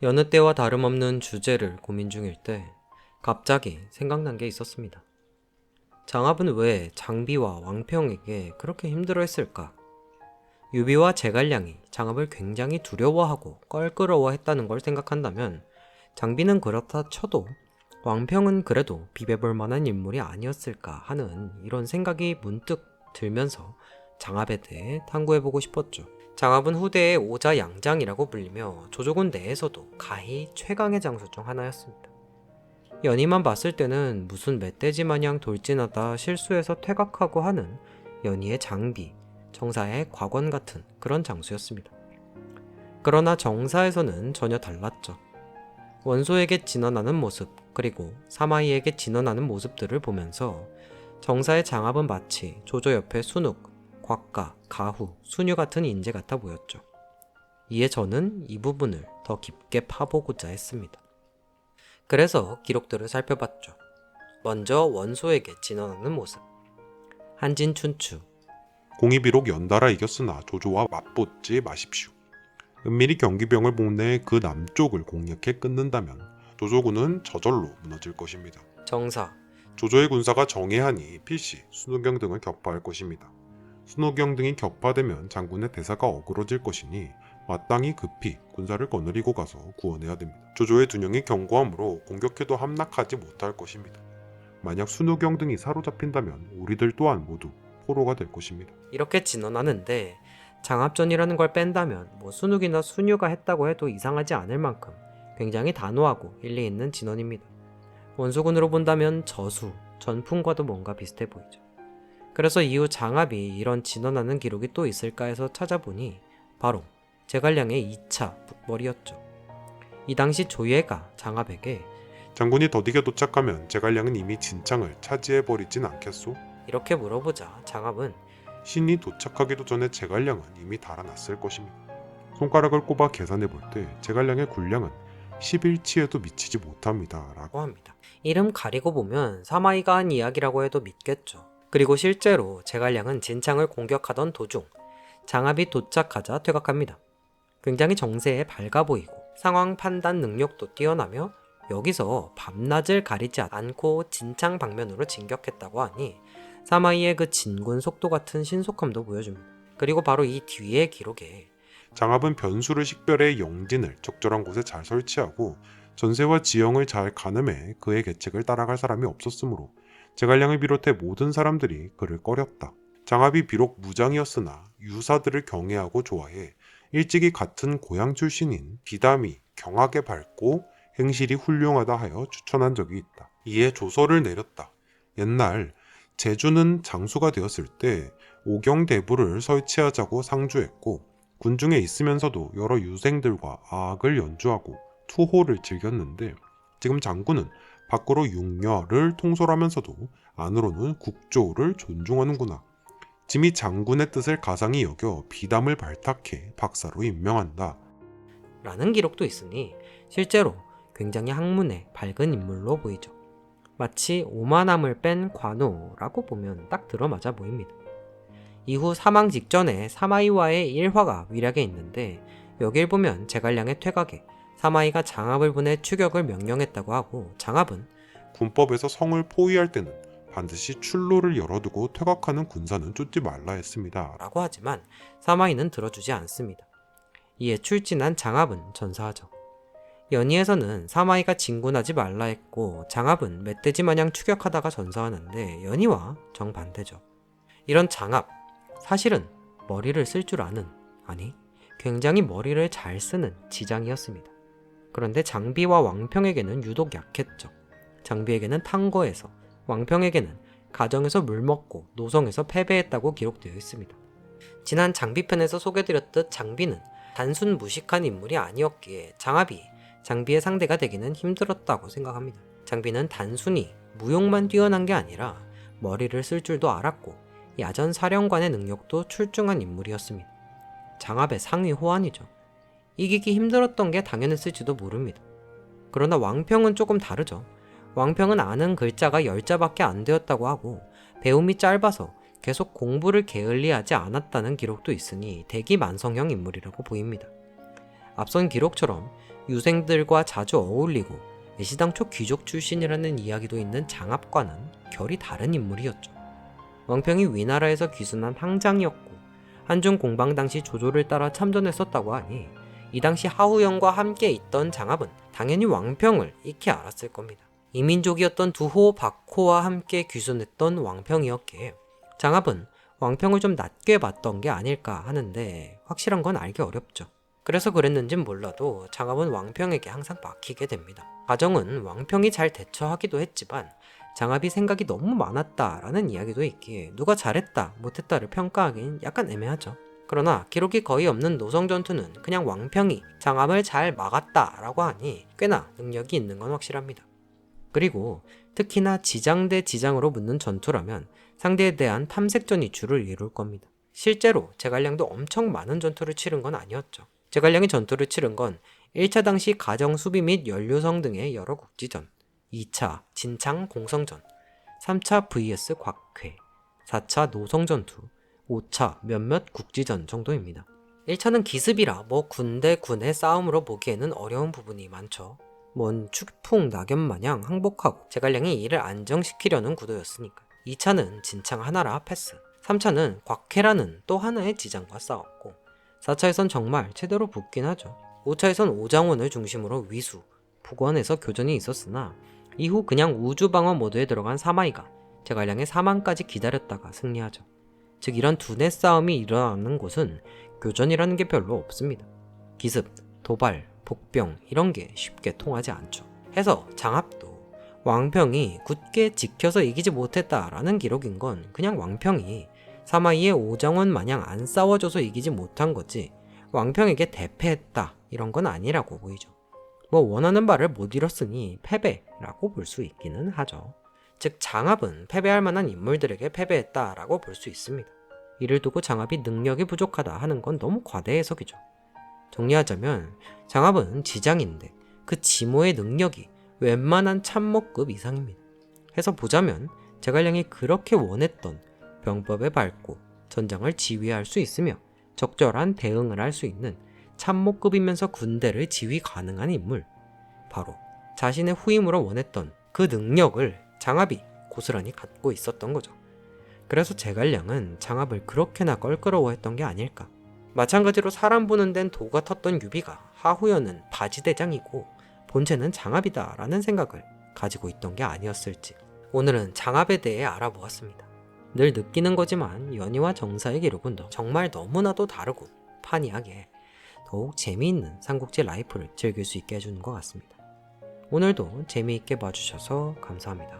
여느 때와 다름없는 주제를 고민 중일 때 갑자기 생각난 게 있었습니다. 장합은 왜 장비와 왕평에게 그렇게 힘들어했을까? 유비와 제갈량이 장합을 굉장히 두려워하고 껄끄러워했다는 걸 생각한다면 장비는 그렇다 쳐도 왕평은 그래도 비벼볼 만한 인물이 아니었을까 하는 이런 생각이 문득 들면서 장합에 대해 탐구해보고 싶었죠. 장합은 후대의 오자양장이라고 불리며 조조군 내에서도 가히 최강의 장수 중 하나였습니다. 연희만 봤을 때는 무슨 멧돼지 마냥 돌진하다 실수해서 퇴각하고 하는 연희의 장비, 정사의 곽원 같은 그런 장수였습니다. 그러나 정사에서는 전혀 달랐죠. 원소에게 진언하는 모습, 그리고 사마이에게 진언하는 모습들을 보면서 정사의 장합은 마치 조조 옆에 순욱, 곽가, 가후, 순유 같은 인재 같아 보였죠. 이에 저는 이 부분을 더 깊게 파보고자 했습니다. 그래서 기록들을 살펴봤죠. 먼저 원소에게 진언하는 모습. 한진춘추. 공이 비록 연달아 이겼으나 조조와 맞붙지 마십시오. 은밀히 경기병을 보내 그 남쪽을 공략해 끊는다면 조조군은 저절로 무너질 것입니다. 정사. 조조의 군사가 정예하니 필시 순호경 등을 격파할 것입니다. 순호경 등이 격파되면 장군의 대사가 어그러질 것이니 마땅히 급히 군사를 거느리고 가서 구원해야 됩니다. 조조의 둔영이 견고함으로 공격해도 함락하지 못할 것입니다. 만약 순호경 등이 사로잡힌다면 우리들 또한 모두 포로가 될 것입니다. 이렇게 진언하는데 장합전이라는 걸 뺀다면 순욱이나 순유가 했다고 해도 이상하지 않을 만큼 굉장히 단호하고 일리 있는 진언입니다. 원소군으로 본다면 저수, 전풍과도 뭔가 비슷해 보이죠. 그래서 이후 장합이 이런 진언하는 기록이 또 있을까 해서 찾아보니 바로 제갈량의 2차 북벌이었죠. 이 당시 조예가 장합에게 장군이 더디게 도착하면 제갈량은 이미 진창을 차지해버리진 않겠소? 이렇게 물어보자 장합은 신이 도착하기도 전에 제갈량은 이미 달아났을 것입니다. 손가락을 꼽아 계산해볼 때 제갈량의 군량은 10일치에도 미치지 못합니다. 라고 합니다. 이름 가리고 보면 사마이가 한 이야기라고 해도 믿겠죠. 그리고 실제로 제갈량은 진창을 공격하던 도중 장합이 도착하자 퇴각합니다. 굉장히 정세에 밝아 보이고 상황 판단 능력도 뛰어나며 여기서 밤낮을 가리지 않고 진창 방면으로 진격했다고 하니 사마이의 그 진군 속도 같은 신속함도 보여줍니다. 그리고 바로 이 뒤의 기록에 장합은 변수를 식별해 영진을 적절한 곳에 잘 설치하고 전세와 지형을 잘 가늠해 그의 계책을 따라갈 사람이 없었으므로 제갈량을 비롯해 모든 사람들이 그를 꺼렸다. 장합이 비록 무장이었으나 유사들을 경애하고 좋아해 일찍이 같은 고향 출신인 비담이 경하게 밝고 행실이 훌륭하다 하여 추천한 적이 있다. 이에 조서를 내렸다. 옛날 제주는 장수가 되었을 때 오경대부를 설치하자고 상주했고 군중에 있으면서도 여러 유생들과 아악을 연주하고 투호를 즐겼는데 지금 장군은 밖으로 육녀를 통솔하면서도 안으로는 국조를 존중하는구나. 짐이 장군의 뜻을 가상히 여겨 비담을 발탁해 박사로 임명한다. 라는 기록도 있으니 실제로 굉장히 학문의 밝은 인물로 보이죠. 마치 오만함을 뺀 관우라고 보면 딱 들어맞아 보입니다. 이후 사망 직전에 사마이와의 일화가 위략에 있는데 여길 보면 제갈량의 퇴각에 사마이가 장합을 보내 추격을 명령했다고 하고 장합은 군법에서 성을 포위할 때는 반드시 출로를 열어두고 퇴각하는 군사는 쫓지 말라 했습니다. 라고 하지만 사마이는 들어주지 않습니다. 이에 출진한 장합은 전사하죠. 연희에서는 사마이가 진군하지 말라 했고 장합은 멧돼지 마냥 추격하다가 전사하는데 연희와 정반대죠. 이런 장합, 사실은 머리를 쓸 줄 아는, 아니 굉장히 머리를 잘 쓰는 지장이었습니다. 그런데 장비와 왕평에게는 유독 약했죠. 장비에게는 탄거에서, 왕평에게는 가정에서 물먹고 노성에서 패배했다고 기록되어 있습니다. 지난 장비편에서 소개드렸듯 장비는 단순 무식한 인물이 아니었기에 장합이 장비의 상대가 되기는 힘들었다고 생각합니다. 장비는 단순히 무용만 뛰어난 게 아니라 머리를 쓸 줄도 알았고 야전 사령관의 능력도 출중한 인물이었습니다. 장합의 상위 호환이죠. 이기기 힘들었던 게 당연했을지도 모릅니다. 그러나 왕평은 조금 다르죠. 왕평은 아는 글자가 10자밖에 안 되었다고 하고 배움이 짧아서 계속 공부를 게을리하지 않았다는 기록도 있으니 대기만성형 인물이라고 보입니다. 앞선 기록처럼 유생들과 자주 어울리고 애시당초 귀족 출신이라는 이야기도 있는 장압과는 결이 다른 인물이었죠. 왕평이 위나라에서 귀순한 항장이었고 한중 공방 당시 조조를 따라 참전했었다고 하니 이 당시 하후영과 함께 있던 장압은 당연히 왕평을 익히 알았을 겁니다. 이민족이었던 두호, 박호와 함께 귀순했던 왕평이었기에 장압은 왕평을 좀 낮게 봤던 게 아닐까 하는데 확실한 건 알기 어렵죠. 그래서 그랬는진 몰라도 장압은 왕평에게 항상 막히게 됩니다. 가정은 왕평이 잘 대처하기도 했지만 장압이 생각이 너무 많았다라는 이야기도 있기에 누가 잘했다 못했다를 평가하긴 약간 애매하죠. 그러나 기록이 거의 없는 노성전투는 그냥 왕평이 장압을 잘 막았다라고 하니 꽤나 능력이 있는 건 확실합니다. 그리고 특히나 지장 대 지장으로 붙는 전투라면 상대에 대한 탐색전이 주를 이룰 겁니다. 실제로 제갈량도 엄청 많은 전투를 치른 건 아니었죠. 제갈량이 전투를 치른 건 1차 당시 가정 수비 및 연료성 등의 여러 국지전, 2차 진창 공성전, 3차 vs 곽회, 4차 노성전투, 5차 몇몇 국지전 정도입니다. 1차는 기습이라 군대 군의 싸움으로 보기에는 어려운 부분이 많죠. 먼 추풍 낙엽 마냥 항복하고 제갈량이 이를 안정시키려는 구도였으니까. 2차는 진창 하나라 패스, 3차는 곽회라는 또 하나의 지장과 싸웠고 4차에선 정말 제대로 붙긴 하죠. 5차에선 오장원을 중심으로 위수, 북원에서 교전이 있었으나 이후 그냥 우주방어 모드에 들어간 사마이가 제갈량의 사망까지 기다렸다가 승리하죠. 즉 이런 두뇌 싸움이 일어나는 곳은 교전이라는 게 별로 없습니다. 기습, 도발, 복병 이런 게 쉽게 통하지 않죠. 해서 장압도 왕평이 굳게 지켜서 이기지 못했다라는 기록인 건 그냥 왕평이 사마이의 오장원 마냥 안 싸워줘서 이기지 못한 거지 왕평에게 대패했다 이런 건 아니라고 보이죠. 원하는 바를 못 이뤘으니 패배라고 볼 수 있기는 하죠. 즉 장압은 패배할 만한 인물들에게 패배했다라고 볼 수 있습니다. 이를 두고 장압이 능력이 부족하다 하는 건 너무 과대 해석이죠. 정리하자면 장압은 지장인데 그 지모의 능력이 웬만한 참모급 이상입니다. 해서 보자면 제갈량이 그렇게 원했던 병법에 밟고 전장을 지휘할 수 있으며 적절한 대응을 할 수 있는 참모급이면서 군대를 지휘 가능한 인물, 바로 자신의 후임으로 원했던 그 능력을 장압이 고스란히 갖고 있었던 거죠. 그래서 제갈량은 장압을 그렇게나 껄끄러워했던 게 아닐까. 마찬가지로 사람 보는 데는 도가 텄던 유비가 하후연은 바지대장이고 본체는 장압이다 라는 생각을 가지고 있던 게 아니었을지. 오늘은 장압에 대해 알아보았습니다. 늘 느끼는 거지만 연희와 정사의 기록은 정말 너무나도 다르고 판이하게 더욱 재미있는 삼국지 라이프를 즐길 수 있게 해주는 것 같습니다. 오늘도 재미있게 봐주셔서 감사합니다.